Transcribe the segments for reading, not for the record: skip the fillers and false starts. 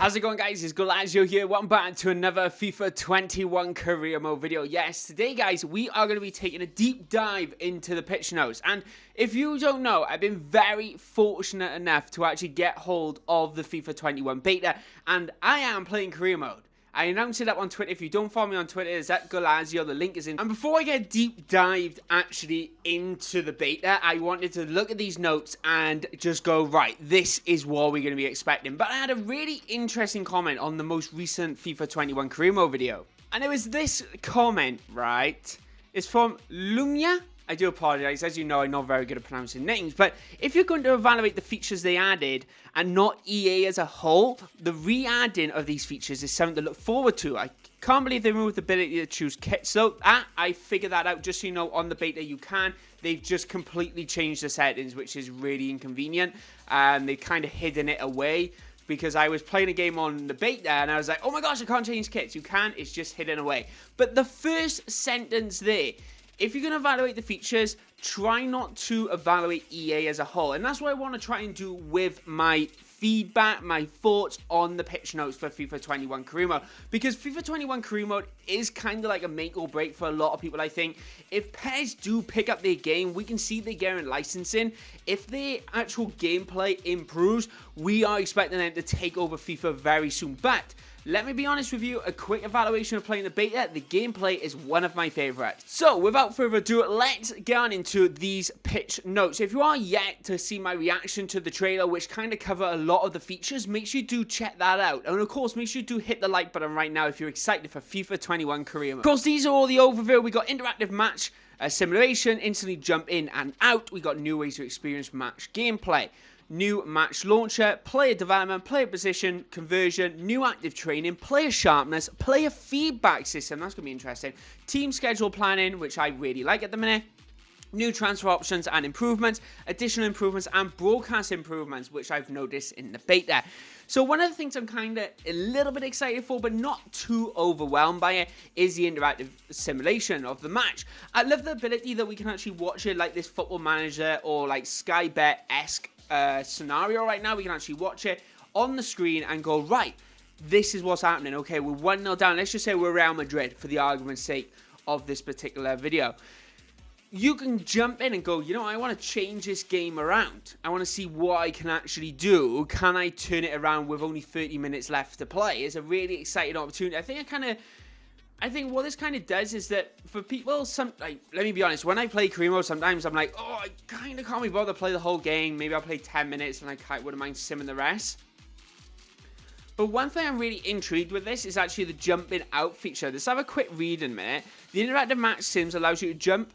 How's it going, guys? It's Golazio here. Welcome back to another FIFA 21 career mode video. Yes, today, guys, we are going to be taking a deep dive into the pitch notes. And if you don't know, I've been very fortunate enough to actually get hold of the FIFA 21 beta, and I am playing career mode. I announced it up on Twitter. If you don't follow me on Twitter, it's at Golazio. The link is in. And before I get deep dived actually into the beta, I wanted to look at these notes and just go, right, this is what we're going to be expecting. But I had a really interesting comment on the most recent FIFA 21 career mode video. And it was this comment, right? It's from Lumia. I do apologize. As you know, I'm not very good at pronouncing names. But if you're going to evaluate the features they added and not EA as a whole, the re-adding of these features is something to look forward to. I can't believe they removed the ability to choose kits. So I figured that out. Just so you know, on the beta you can. They've just completely changed the settings, which is really inconvenient. And they've kind of hidden it away. Because I was playing a game on the beta and I was like, oh my gosh, I can't change kits. You can, it's just hidden away. But the first sentence there, if you're going to evaluate the features, try not to evaluate EA as a whole. And that's what I want to try and do with my feedback, my thoughts on the pitch notes for FIFA 21 career mode. Because FIFA 21 career mode is kind of like a make or break for a lot of people, I think. If PES do pick up their game, we can see they're getting licensing. If their actual gameplay improves, we are expecting them to take over FIFA very soon. But let me be honest with you, a quick evaluation of playing the beta, the gameplay is one of my favorites. So, without further ado, let's get on into these pitch notes. If you are yet to see my reaction to the trailer, which kind of cover a lot of the features, make sure you do check that out. And of course, make sure you do hit the like button right now if you're excited for FIFA 21 career mode. Of course, these are all the overview. We got interactive match simulation, instantly jump in and out. We got new ways to experience match gameplay. New match launcher, player development, player position, conversion, new active training, player sharpness, player feedback system, that's going to be interesting, team schedule planning, which I really like at the minute, new transfer options and improvements, additional improvements and broadcast improvements, which I've noticed in the beta. So one of the things I'm kind of a little bit excited for, but not too overwhelmed by it, is the interactive simulation of the match. I love the ability that we can actually watch it like this Football Manager or like Sky Bet-esque scenario right now. We can actually watch it on the screen and go, right, this is what's happening. Okay, we're 1-0 down. Let's just say we're Real Madrid for the argument's sake of this particular video. You can jump in and go, you know, I want to change this game around. I want to see what I can actually do. Can I turn it around with only 30 minutes left to play? It's a really exciting opportunity. I think what this kind of does is that for people, let me be honest, when I play career mode, sometimes I'm like, oh, I kind of can't be bothered to play the whole game. Maybe I'll play 10 minutes and I wouldn't mind simming the rest. But one thing I'm really intrigued with this is actually the jumping out feature. Let's have a quick read in a minute. The interactive match sims allows you to jump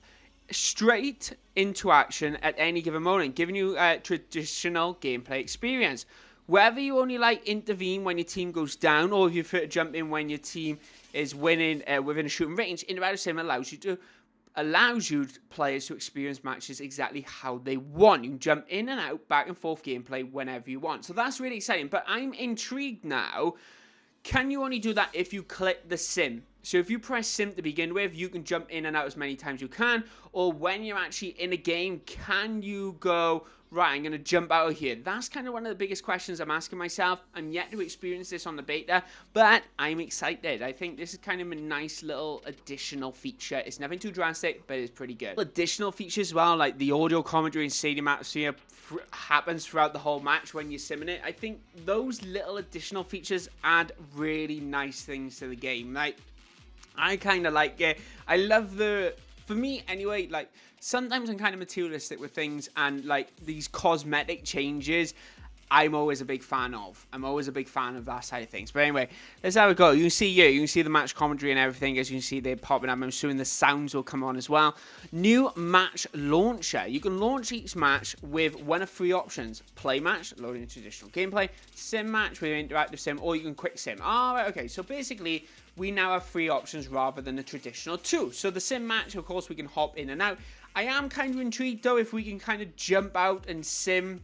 straight into action at any given moment, giving you a traditional gameplay experience. Whether you only intervene when your team goes down, or if you prefer to jump in when your team is winning within a shooting range, interactive sim allows you players to experience matches exactly how they want. You can jump in and out, back and forth gameplay whenever you want. So that's really exciting. But I'm intrigued now. Can you only do that if you click the sim? So if you press sim to begin with, you can jump in and out as many times as you can. Or when you're actually in a game, can you go, right, I'm going to jump out of here? That's kind of one of the biggest questions I'm asking myself. I'm yet to experience this on the beta, but I'm excited. I think this is kind of a nice little additional feature. It's nothing too drastic, but it's pretty good. Additional features as well, like the audio commentary and stadium atmosphere happens throughout the whole match when you're simming it. I think those little additional features add really nice things to the game. Like, I kind of like it. I love for me anyway, like, sometimes I'm kind of materialistic with things, and like these cosmetic changes, I'm always a big fan of. I'm always a big fan of that side of things. But anyway, let's have a go. You can see here, you can see the match commentary and everything. As you can see, they're popping up. I'm assuming the sounds will come on as well. New match launcher. You can launch each match with one of three options. Play match, loading traditional gameplay. Sim match with interactive sim, or you can quick sim. All right, okay. So basically, we now have three options rather than the traditional two. So the sim match, of course, we can hop in and out. I am kind of intrigued, though, if we can kind of jump out and sim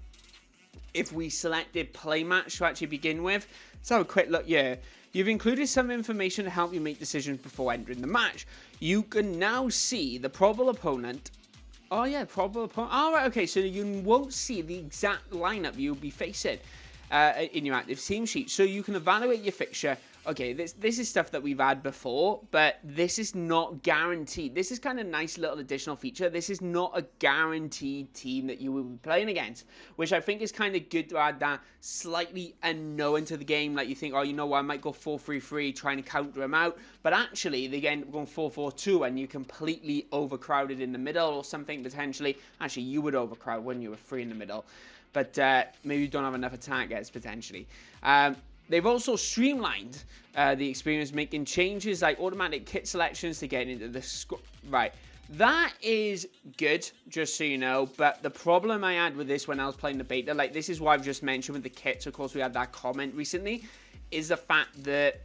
if we selected play match to actually begin with. Let's have a quick look here. You've included some information to help you make decisions before entering the match. You can now see the probable opponent. Oh yeah, probable opponent. All right, okay, so you won't see the exact lineup you'll be facing. in your active team sheet. So you can evaluate your fixture. Okay, this is stuff that we've had before, but this is not guaranteed. This is kind of nice little additional feature. This is not a guaranteed team that you will be playing against, which I think is kind of good to add that slightly unknown to the game. Like you think, oh, you know what, I might go 4-3-3 trying to counter them out, but actually they end up going 4-4-2 and you completely overcrowded in the middle or something potentially. Actually, you would overcrowd when you were free in the middle, but maybe you don't have enough attackers potentially. They've also streamlined the experience, making changes like automatic kit selections to get into the squad. Right, that is good, just so you know. But the problem I had with this when I was playing the beta, like this is what I've just mentioned with the kits. Of course, we had that comment recently, is the fact that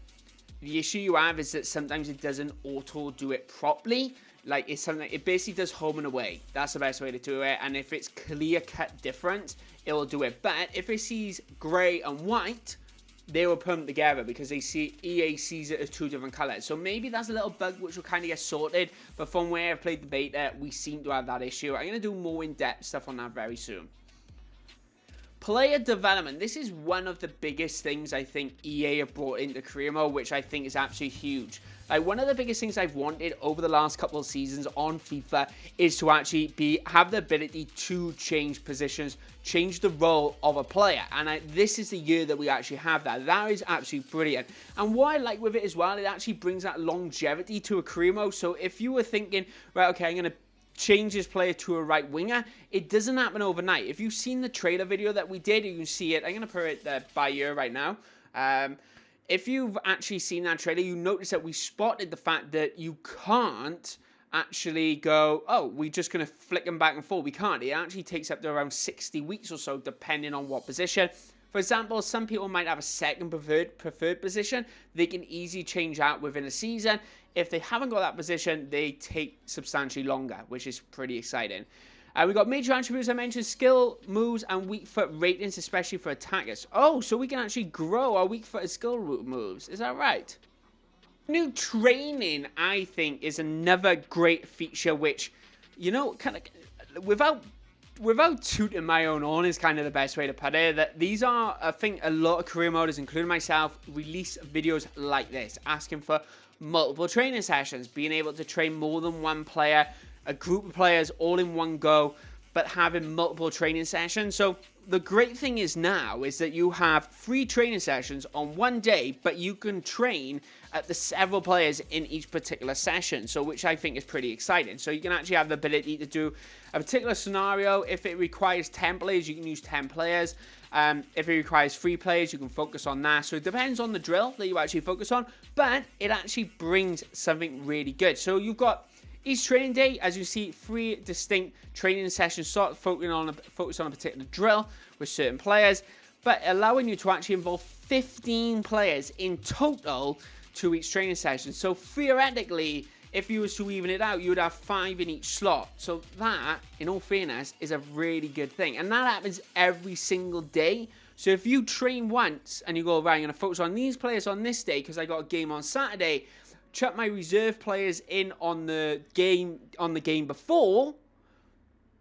the issue you have is that sometimes it doesn't auto do it properly. Like it's something, it basically does home and away. That's the best way to do it. And if it's clear cut different, it will do it. But if it sees grey and white, they will put them together because EA sees it as two different colors. So maybe that's a little bug which will kind of get sorted. But from where I've played the beta, we seem to have that issue. I'm going to do more in-depth stuff on that very soon. Player development. This is one of the biggest things I think EA have brought into career mode, which I think is absolutely huge. Like one of the biggest things I've wanted over the last couple of seasons on FIFA is to actually have the ability to change positions, change the role of a player. And this is the year that we actually have that. That is absolutely brilliant. And what I like with it as well, it actually brings that longevity to a career mode. So if you were thinking, right, okay, I'm going to change this player to a right winger, it doesn't happen overnight. If you've seen the trailer video that we did, you can see it. I'm going to put it by ear right now. If you've actually seen that trailer, you notice that we spotted the fact that you can't actually go, oh, we're just going to flick them back and forth. We can't. It actually takes up to around 60 weeks or so, depending on what position. For example, some people might have a second preferred position. They can easily change out within a season. If they haven't got that position, they take substantially longer, which is pretty exciting. We've got major attributes I mentioned, skill, moves, and weak foot ratings, especially for attackers. Oh, so we can actually grow our weak foot skill moves. Is that right? New training, I think, is another great feature which, you know, kind of, without tooting my own horn is kind of the best way to put it, that these are, I think, a lot of career moders, including myself, release videos like this, asking for multiple training sessions, being able to train more than one player, a group of players all in one go, but having multiple training sessions. So the great thing is now is that you have 3 training sessions on one day, but you can train at the several players in each particular session, so which I think is pretty exciting. So you can actually have the ability to do a particular scenario. If it requires 10 players, you can use 10 players. If it requires 3 players, you can focus on that. So it depends on the drill that you actually focus on, but it actually brings something really good. So you've got each training day, as you see, 3 distinct training sessions, sort of focus on a particular drill with certain players, but allowing you to actually involve 15 players in total to each training session. So theoretically, if you was to even it out, you would have 5 in each slot. So that, in all fairness, is a really good thing. And that happens every single day. So if you train once and you go, right, I'm going to focus on these players on this day because I got a game on Saturday, chuck my reserve players in on the game before,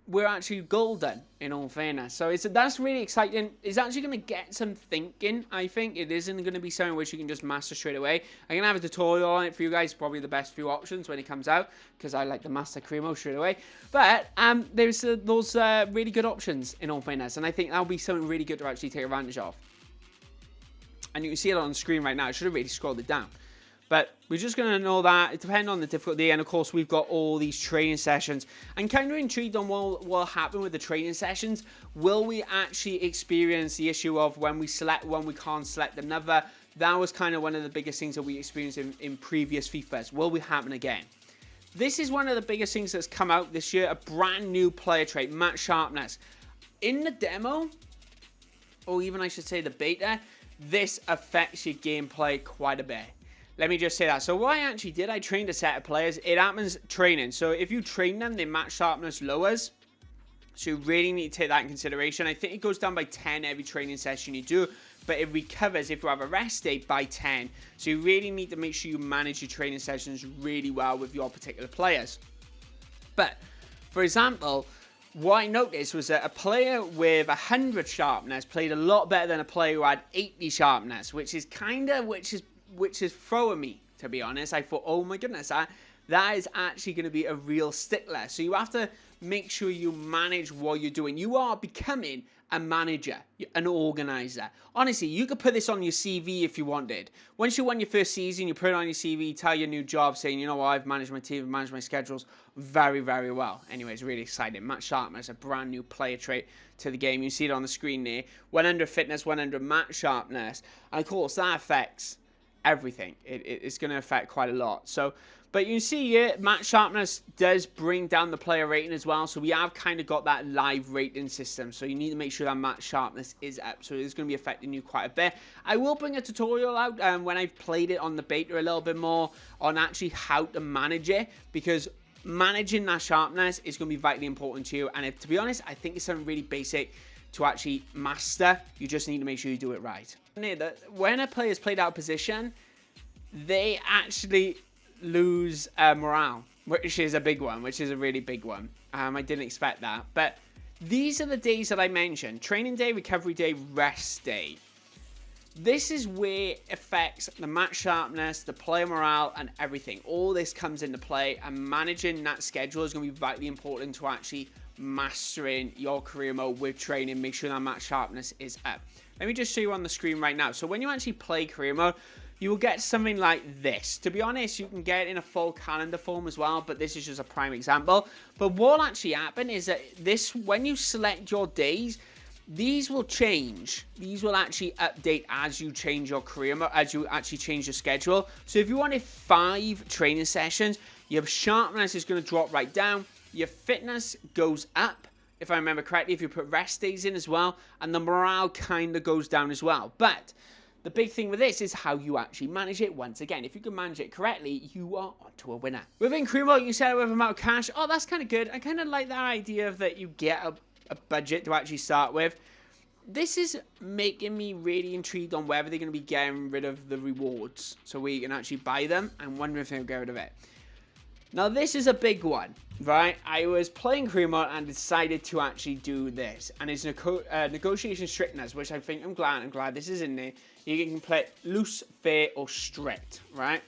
we're actually golden, in all fairness. So that's really exciting. It's actually going to get some thinking, I think. It isn't going to be something which you can just master straight away. I'm going to have a tutorial on it for you guys, probably the best few options when it comes out, because I like the master career mode straight away. But there's those really good options, in all fairness, and I think that'll be something really good to actually take advantage of. And you can see it on the screen right now. I should have really scrolled it down. But we're just going to know that it depends on the difficulty. And of course, we've got all these training sessions. I'm kind of intrigued on what will happen with the training sessions. Will we actually experience the issue of when we select one, we can't select another? That was kind of one of the biggest things that we experienced in previous FIFAs. Will it happen again? This is one of the biggest things that's come out this year. A brand new player trait, match sharpness. In the demo, or even I should say the beta, this affects your gameplay quite a bit. Let me just say that. So what I actually did, I trained a set of players. It happens training. So if you train them, their match sharpness lowers. So you really need to take that in consideration. I think it goes down by 10 every training session you do, but it recovers if you have a rest day by 10. So you really need to make sure you manage your training sessions really well with your particular players. But, for example, what I noticed was that a player with 100 sharpness played a lot better than a player who had 80 sharpness, which is throwing me, to be honest. I thought, oh my goodness, that is actually going to be a real stickler. So you have to make sure you manage what you're doing. You are becoming a manager, an organizer. Honestly, you could put this on your CV if you wanted. Once you won your first season, you put it on your CV, tell your new job, saying, you know what, I've managed my team, I've managed my schedules very, very well. Anyways, really exciting. Matt Sharpness, a brand new player trait to the game. You see it on the screen there. 100 fitness, 100 match sharpness. And of course, that affects everything. It's going to affect quite a lot. So, but you can see here, match sharpness does bring down the player rating as well. So we have kind of got that live rating system. So you need to make sure that match sharpness is up. So it's going to be affecting you quite a bit. I will bring a tutorial out when I've played it on the beta a little bit more on actually how to manage it, because managing that sharpness is going to be vitally important to you. And to be honest, I think it's something really basic to actually master. You just need to make sure you do it right. When a player is played out of position, they actually lose morale, which is a big one, which is a really big one. I didn't expect that. But these are the days that I mentioned: training day, recovery day, rest day. This is where it affects the match sharpness, the player morale, and everything. All this comes into play, and managing that schedule is going to be vitally important to actually mastering your career mode with training. Make sure that match sharpness is up. Let me just show you on the screen right now. So when you actually play career mode, you will get something like this. To be honest, you can get it in a full calendar form as well, but this is just a prime example. But what will actually happen is that when you select your days, these will change. These will actually update as you change your career mode, as you actually change your schedule. So if you wanted 5 training sessions, your sharpness is going to drop right down. Your fitness goes up, if I remember correctly, if you put rest days in as well, and the morale kind of goes down as well. But the big thing with this is how you actually manage it. Once again, if you can manage it correctly, you are onto a winner. Within career mode, you can set it with amount of cash. Oh, that's kind of good. I kind of like that idea of that you get a budget to actually start with. This is making me really intrigued on whether they're going to be getting rid of the rewards, so we can actually buy them. I'm wondering if they'll get rid of it. Now, this is a big one, right? I was playing career mode and decided to actually do this. And it's negotiation strictness, which I think I'm glad this is in there. You can play loose, fair, or strict, right?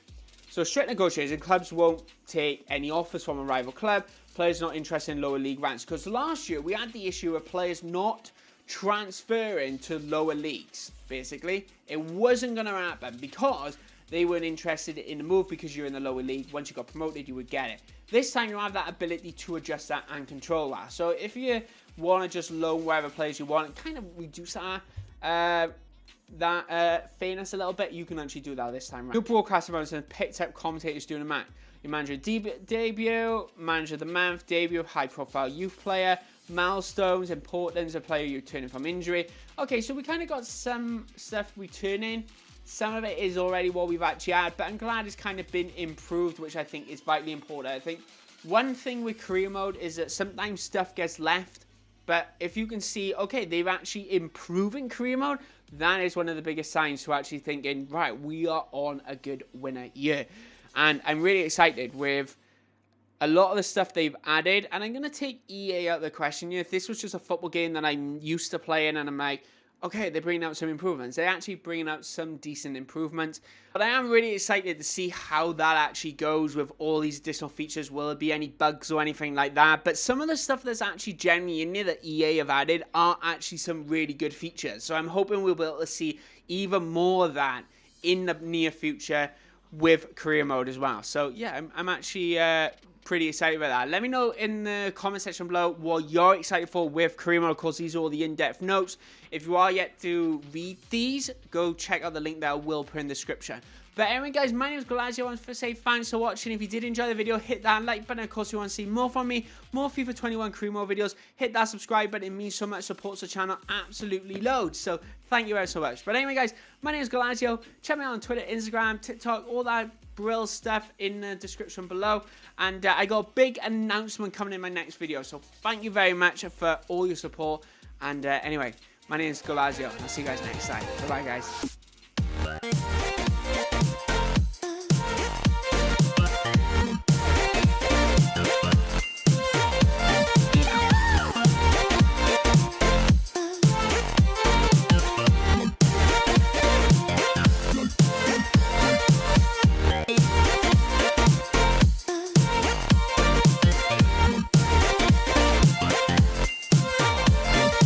So strict negotiation, clubs won't take any offers from a rival club. Players not interested in lower league ranks. Because last year, we had the issue of players not transferring to lower leagues, basically. It wasn't going to happen because they weren't interested in the move, because you're in the lower league. Once you got promoted, you would get it. This time, you have that ability to adjust that and control that. So if you want to just loan wherever players you want, kind of reduce that fairness a little bit, you can actually do that this time around. New broadcaster modes and picked up commentators doing a match. Your manager debut, manager of the month, debut, high profile youth player, milestones, importance, a player returning from injury. Okay, so we kind of got some stuff returning. Some of it is already what we've actually had, but I'm glad it's kind of been improved, which I think is vitally important. I think one thing with career mode is that sometimes stuff gets left, but if you can see, okay, they're actually improving career mode, that is one of the biggest signs to actually thinking, right, we are on a good winner year. And I'm really excited with a lot of the stuff they've added, and I'm going to take EA out of the question here. If this was just a football game that I'm used to playing and I'm like, okay, they're bringing out some improvements. They're actually bringing out some decent improvements. But I am really excited to see how that actually goes with all these additional features. Will there be any bugs or anything like that? But some of the stuff that's actually generally in there that EA have added are actually some really good features. So I'm hoping we'll be able to see even more of that in the near future with career mode as well. So yeah, I'm actually pretty excited about that. Let me know in the comment section below what you're excited for with career mode. Of course, these are all the in-depth notes. If you are yet to read these, go check out the link that I will put in the description. But anyway, guys, my name is Galazio. I want to say thanks for watching. If you did enjoy the video, hit that like button. Of course, if you want to see more from me, more FIFA 21 career mode videos, hit that subscribe button. It means so much, supports the channel absolutely loads. So thank you very so much. But anyway, guys, my name is Galazio. Check me out on Twitter, Instagram, TikTok, all that brill stuff in the description below. And I got a big announcement coming in my next video. So thank you very much for all your support. And anyway, my name is Galazio. I'll see you guys next time. Bye-bye, guys.